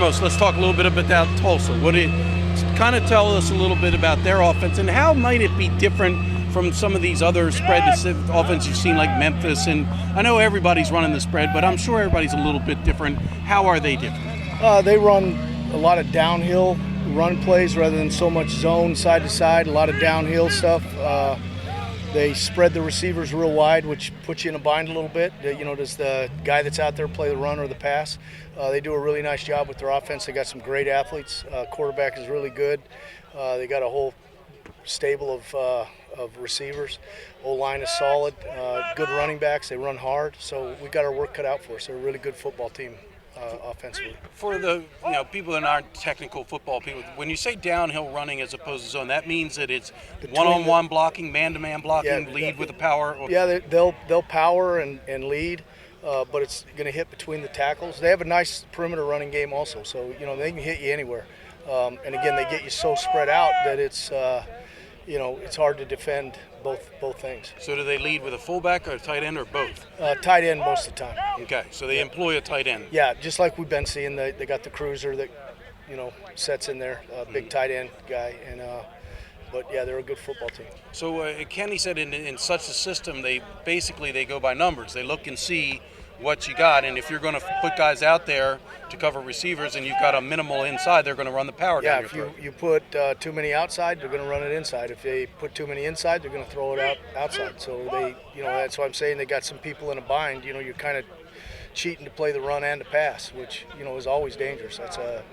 Let's talk a little bit about Tulsa. Kind of tell us a little bit about their offense and how might it be different from some of these other spread offenses you've seen like Memphis? And I know everybody's running the spread, but I'm sure everybody's a little bit different. How are they different? They run a lot of downhill run plays rather than so much zone side to side, a lot of downhill stuff. They spread the receivers real wide, which puts you in a bind a little bit. Does the guy that's out there play the run or the pass? They do a really nice job with their offense. They got some great athletes. Quarterback is really good. They got a whole stable of receivers. O-line is solid. Good running backs. They run hard. So we got our work cut out for us. They're a really good football team. Offensively. For the people that aren't technical football people, when you say downhill running as opposed to zone, that means that it's one-on-one blocking, man-to-man blocking, lead with the power. Yeah, they'll power and lead, but it's going to hit between the tackles. They have a nice perimeter running game also, so they can hit you anywhere. And again, they get you so spread out that it's hard to defend both things. So do they lead with a fullback or a tight end or both? Tight end most of the time. Okay, so they employ a tight end. Yeah, just like we've been seeing. They got the cruiser that sets in there, big tight end guy, and but yeah, they're a good football team. So Kenny said in such a system, they go by numbers. They look and see what you got, and if you're going to put guys out there to cover receivers and you've got a minimal inside, they're going to run the power down your throat. If you put too many outside, they're going to run it inside. If they put too many inside, they're going to throw it outside. So that's why I'm saying they got some people in a bind. You're kind of cheating to play the run and the pass, which is always dangerous. That's a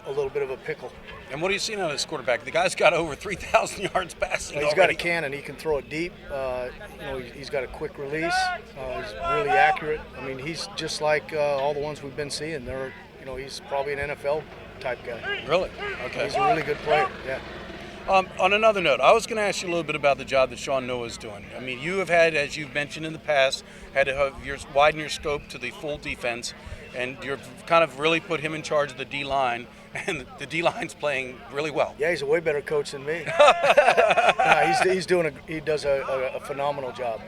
little bit of a pickle. And what are you seeing out of this quarterback? The guy's got over 3,000 yards passing. He's got a cannon. He can throw it deep. He's got a quick release. He's really accurate. I mean, he's just like all the ones we've been seeing. He's probably an NFL type guy. Really? Okay. He's a really good player. Yeah. On another note, I was going to ask you a little bit about the job that Shaun Nua is doing. I mean, you have had, as you've mentioned in the past, had to widen your scope to the full defense, and you've kind of really put him in charge of the D-line, and the D-line's playing really well. Yeah, he's a way better coach than me. He does a phenomenal job.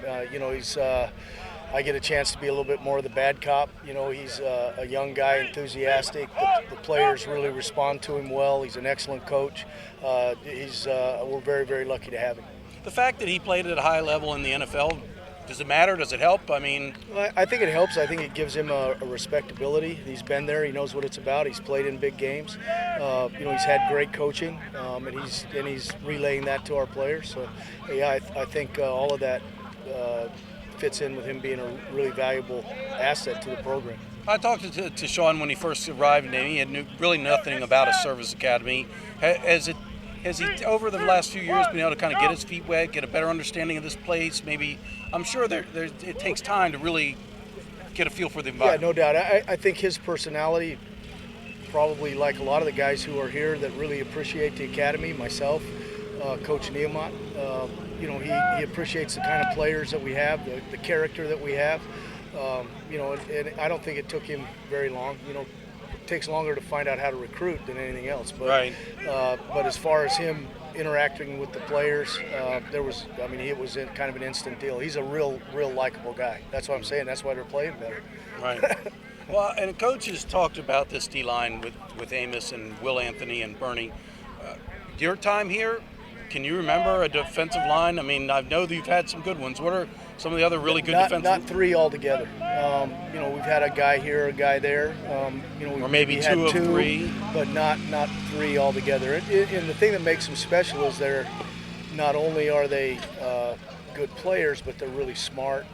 I get a chance to be a little bit more of the bad cop. He's a young guy, enthusiastic. The players really respond to him well. He's an excellent coach. We're very, very lucky to have him. The fact that he played at a high level in the NFL, does it matter? Does it help? I mean, I think it helps. I think it gives him a respectability. He's been there. He knows what it's about. He's played in big games. He's had great coaching, and he's relaying that to our players. So, yeah, I think all of that fits in with him being a really valuable asset to the program. I talked to Shaun when he first arrived, and he knew really nothing about a service academy. Has he, over the last few years, been able to kind of get his feet wet, get a better understanding of this place? Maybe, I'm sure it takes time to really get a feel for the environment. Yeah, no doubt. I think his personality, probably like a lot of the guys who are here that really appreciate the academy, myself, Coach Nua, he appreciates the kind of players that we have, the character that we have. And I don't think it took him very long. It takes longer to find out how to recruit than anything else. But, right. But as far as him interacting with the players, it was kind of an instant deal. He's a real likable guy. That's what I'm saying. That's why they're playing better. Right. Well, and coaches talked about this D-line with Amos and Will Anthony and Bernie. Your time here, can you remember a defensive line? I mean, I know that you've had some good ones. What are some of the other really good defensive? Not three altogether. We've had a guy here, a guy there. Or maybe two of three. But not three altogether. And the thing that makes them special is not only are they good players, but they're really smart.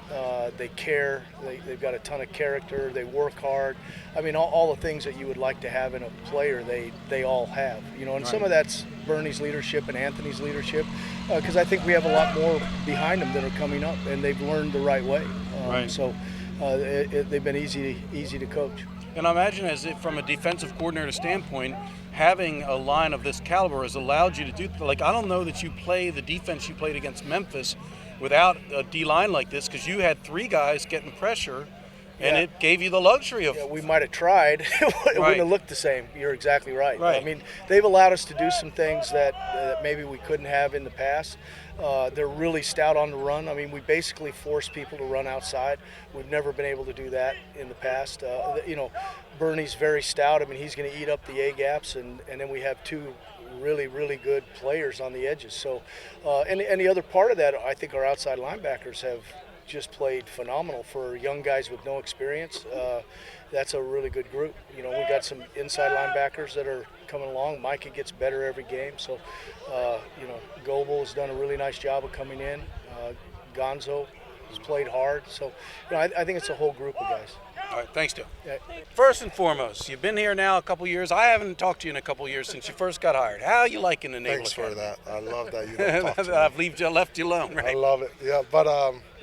They care. They've got a ton of character. They work hard. I mean, all the things that you would like to have in a player, they all have. And right. Some of that's Bernie's leadership and Anthony's leadership, because I think we have a lot more behind them that are coming up, and they've learned the right way. Right. So they've been easy to coach. And I imagine, from a defensive coordinator standpoint, having a line of this caliber has allowed you to do, I don't know that you play the defense you played against Memphis without a D-line like this, because you had three guys getting pressure And Yeah. it gave you the luxury of. Yeah, we might have tried. It Right. wouldn't have looked the same. You're exactly right. Right. I mean, they've allowed us to do some things that maybe we couldn't have in the past. They're really stout on the run. I mean, we basically force people to run outside. We've never been able to do that in the past. Bernie's very stout. I mean, he's going to eat up the A gaps, and then we have two really, really good players on the edges. So, and the other part of that, I think our outside linebackers have just played phenomenal for young guys with no experience. That's a really good group. We got some inside linebackers that are coming along. Micah gets better every game. So, Goebel has done a really nice job of coming in. Gonzo has played hard. So, I think it's a whole group of guys. All right, thanks, Dale. Yeah. First and foremost, you've been here now a couple years. I haven't talked to you in a couple years since you first got hired. How are you liking the Naval Thanks for Academy? that. I love that you don't talk to me. I've left you alone, I right? love it. Yeah, but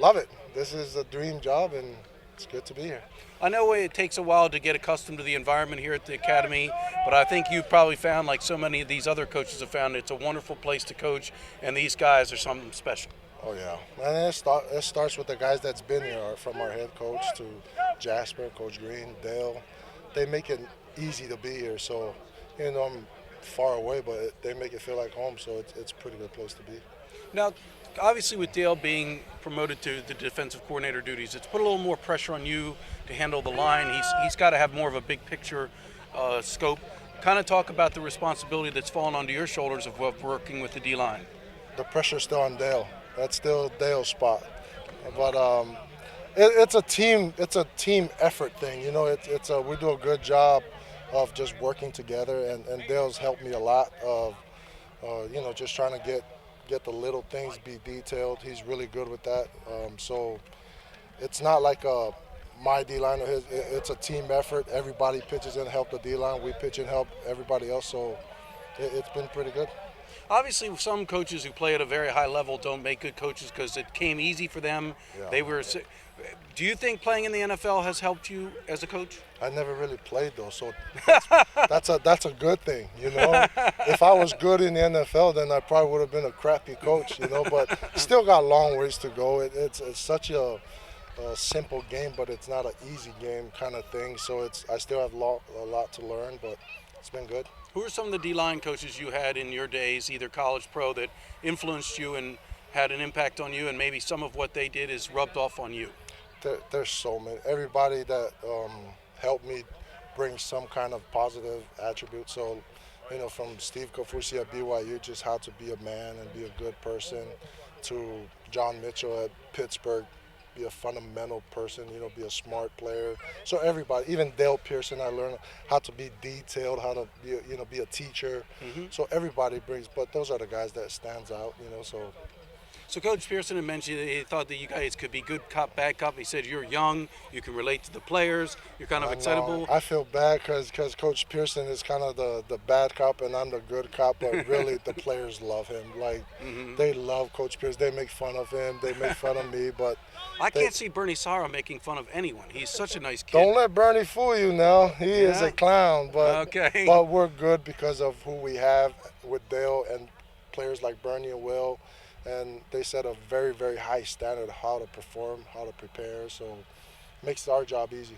love it. This is a dream job, and it's good to be here. I know it takes a while to get accustomed to the environment here at the academy, but I think you've probably found, like so many of these other coaches have found, it's a wonderful place to coach, and these guys are something special. Oh, yeah. And it starts with the guys that's been here, from our head coach to Jasper, Coach Green, Dale. They make it easy to be here. So, I'm far away, but they make it feel like home, so it's a pretty good place to be. Now, obviously with Dale being promoted to the defensive coordinator duties, it's put a little more pressure on you to handle the line. He's got to have more of a big picture scope. Kind of talk about the responsibility that's fallen onto your shoulders of working with the D-line. The pressure's still on Dale. That's still Dale's spot. But it's a team effort thing. We do a good job of just working together, and Dale's helped me a lot of just trying to get the little things be detailed. He's really good with that. So it's not like my D-line or his. It's a team effort. Everybody pitches in, help the D-line. We pitch in, help everybody else. So it's been pretty good. Obviously, some coaches who play at a very high level don't make good coaches because it came easy for them. Yeah. Do you think playing in the NFL has helped you as a coach? I never really played though, so that's a good thing, If I was good in the NFL, then I probably would have been a crappy coach, But still got a long ways to go. It's such a simple game, but it's not an easy game kind of thing. So I still have a lot to learn, but it's been good. Who are some of the D-line coaches you had in your days, either college, pro, that influenced you and had an impact on you, and maybe some of what they did is rubbed off on you? There's so many. Everybody that helped me bring some kind of positive attribute. So, from Steve Kofusi at BYU, just how to be a man and be a good person, to John Mitchell at Pittsburgh, be a fundamental person, be a smart player. So everybody, even Dale Pehrson, I learned how to be detailed, how to be a teacher. Mm-hmm. So everybody brings, but those are the guys that stands out, So Coach Pehrson had mentioned that he thought that you guys could be good cop, bad cop. He said you're young, you can relate to the players, you're kind of excitable. I feel bad because Coach Pehrson is kind of the bad cop and I'm the good cop, but really the players love him. Like, They love Coach Pehrson. They make fun of him. They make fun of me, but I can't see Bernard Sarra making fun of anyone. He's such a nice kid. Don't let Bernie fool you now. He is a clown, but we're good because of who we have with Dale and players like Bernie and Will. And they set a very, very high standard of how to perform, how to prepare, so it makes our job easy.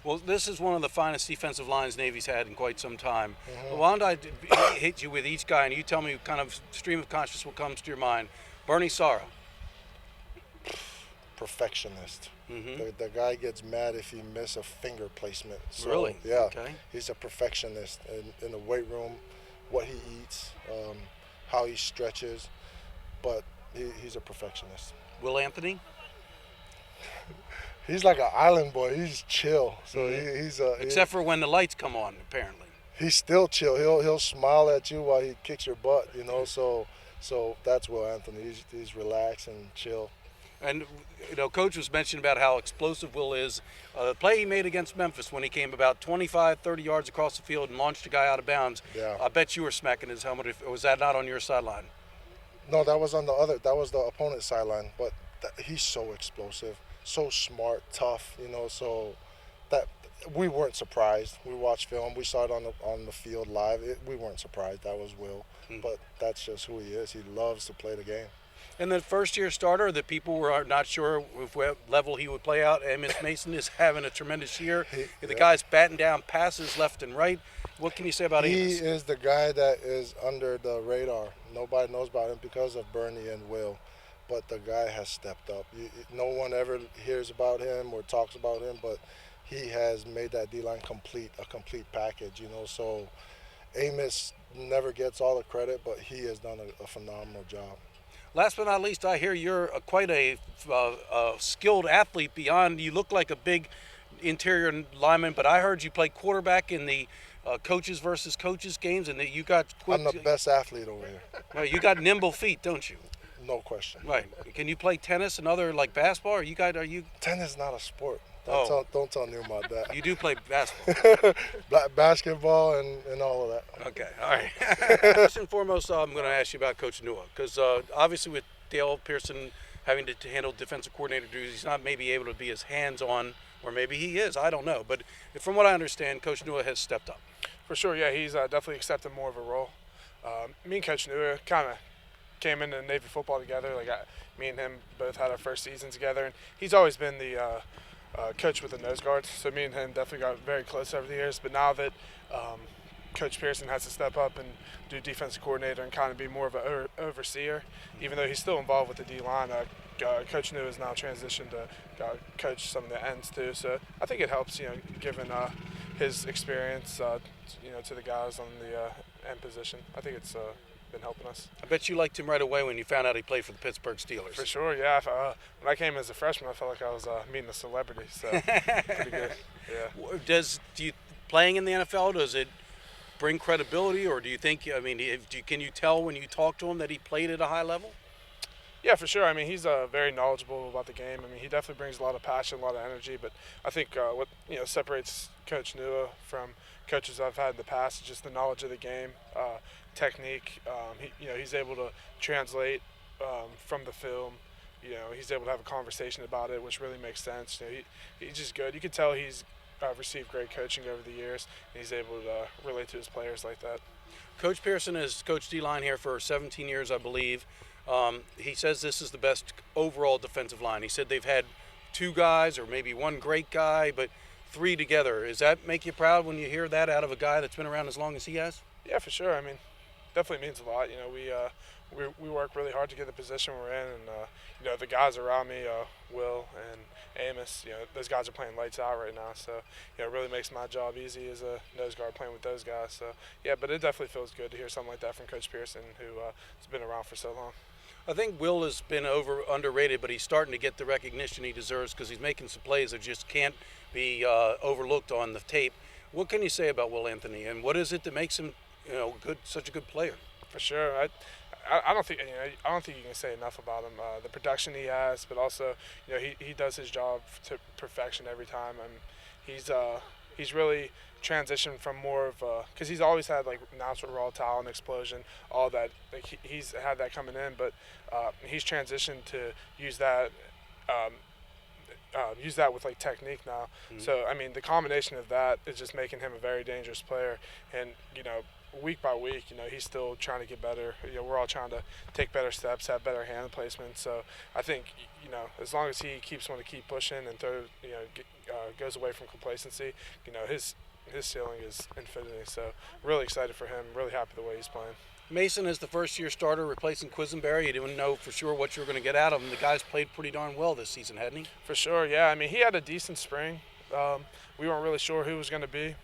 Well, this is one of the finest defensive lines Navy's had in quite some time. Why don't I hit you with each guy, and you tell me what kind of stream of consciousness what comes to your mind. Bernard Sarra. Perfectionist. The guy gets mad if you miss a finger placement. So, really? Yeah. Okay. He's a perfectionist in the weight room, what he eats, how he stretches. But he's a perfectionist. Will Anthony? He's like an island boy. He's chill. So Except for when the lights come on, apparently. He's still chill. He'll smile at you while he kicks your butt. So that's Will Anthony. He's relaxed and chill. And Coach was mentioning about how explosive Will is. The play he made against Memphis when he came about 25, 30 yards across the field and launched a guy out of bounds. Yeah. I bet you were smacking his helmet. Or was that not on your sideline? No, that was that was the opponent's sideline, but he's so explosive, so smart, tough, so that we weren't surprised. We watched film, we saw it on the field live. We weren't surprised that was Will, but that's just who he is. He loves to play the game. And the first-year starter that people were not sure what level he would play out, Amos Mason is having a tremendous year. The guy's batting down passes left and right. What can you say about Amos? He is the guy that is under the radar. Nobody knows about him because of Bernie and Will. But the guy has stepped up. No one ever hears about him or talks about him, but he has made that D-line a complete package, So Amos never gets all the credit, but he has done a phenomenal job. Last but not least, I hear you're quite a skilled athlete beyond. You look like a big interior lineman, but I heard you play quarterback in the coaches versus coaches games, and that you got quick. I'm the best athlete over here. Right, you got nimble feet, don't you? No question. Right. Can you play tennis and other like basketball? Are you? Tennis is not a sport. Don't tell me about that. You do play basketball. Basketball and all of that. Okay, all right. First and foremost, I'm going to ask you about Coach Nua, because obviously with Dale Pehrson having to handle defensive coordinator duties, he's not maybe able to be as hands-on, or maybe he is, I don't know. But from what I understand, Coach Nua has stepped up. For sure, yeah, he's definitely accepted more of a role. Me and Coach Nua kind of came into Navy football together. Me and him both had our first season together, and he's always been the coach with the nose guards. So me and him definitely got very close over the years. But now that Coach Pehrson has to step up and do defensive coordinator and kind of be more of an overseer, even though he's still involved with the D-line, Coach Nua has now transitioned to coach some of the ends too. So I think it helps, given his experience, to the guys on the end position. I think it's been helping us. I bet you liked him right away when you found out he played for the Pittsburgh Steelers. For sure, yeah. When I came as a freshman, I felt like I was meeting a celebrity. So pretty good. Yeah. Do you playing in the NFL? Does it bring credibility, or do you think? I mean, can you tell when you talk to him that he played at a high level? Yeah, for sure. I mean, he's very knowledgeable about the game. I mean, he definitely brings a lot of passion, a lot of energy. But I think what separates Coach Nua from coaches I've had in the past is just the knowledge of the game, technique. He's able to translate from the film. He's able to have a conversation about it, which really makes sense. He's just good. You can tell he's received great coaching over the years, and he's able to relate to his players like that. Coach Pehrson has coached D-line here for 17 years, I believe. He says this is the best overall defensive line. He said they've had two guys or maybe one great guy, but three together. Does that make you proud when you hear that out of a guy that's been around as long as he has? Yeah, for sure. I mean, definitely means a lot. We work really hard to get the position we're in, and the guys around me, Will and Amos, those guys are playing lights out right now. So it really makes my job easy as a nose guard playing with those guys. So yeah, but it definitely feels good to hear something like that from Coach Pehrson, who has been around for so long. I think Will has been underrated, but he's starting to get the recognition he deserves because he's making some plays that just can't be overlooked on the tape. What can you say about Will Anthony, and what is it that makes him, such a good player? For sure, I don't think you can say enough about him. The production he has, but also he does his job to perfection every time. He's really transitioned from more of because he's always had like natural raw talent, explosion, all that. Like he's had that coming in, but he's transitioned to use that with like technique now. Mm-hmm. So I mean, the combination of that is just making him a very dangerous player. And week by week, he's still trying to get better. We're all trying to take better steps, have better hand placement. So I think as long as he wanting to keep pushing and goes away from complacency, his ceiling is infinity. So really excited for him. Really happy the way he's playing. Mason is the first-year starter replacing Quisenberry. You didn't know for sure what you were going to get out of him. The guy's played pretty darn well this season, hadn't he? For sure, yeah. I mean, he had a decent spring. We weren't really sure who was going to be.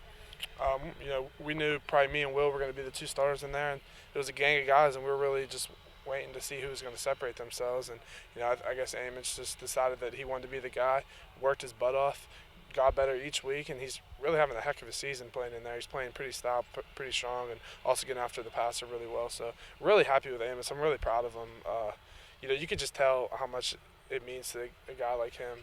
We knew probably me and Will were going to be the two starters in there, and it was a gang of guys, and we were really just waiting to see who was going to separate themselves. And I guess Amos just decided that he wanted to be the guy, worked his butt off, got better each week, and he's really having a heck of a season playing in there. He's playing pretty stout, pretty strong, and also getting after the passer really well. So really happy with Amos. I'm really proud of him. You could just tell how much it means to a guy like him.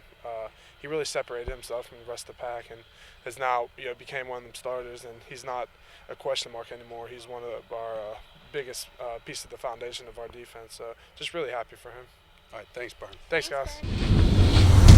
He really separated himself from the rest of the pack and has now became one of them starters, and he's not a question mark anymore. He's one of our biggest piece of the foundation of our defense. So just really happy for him. All right, thanks, Bern. Thanks, guys.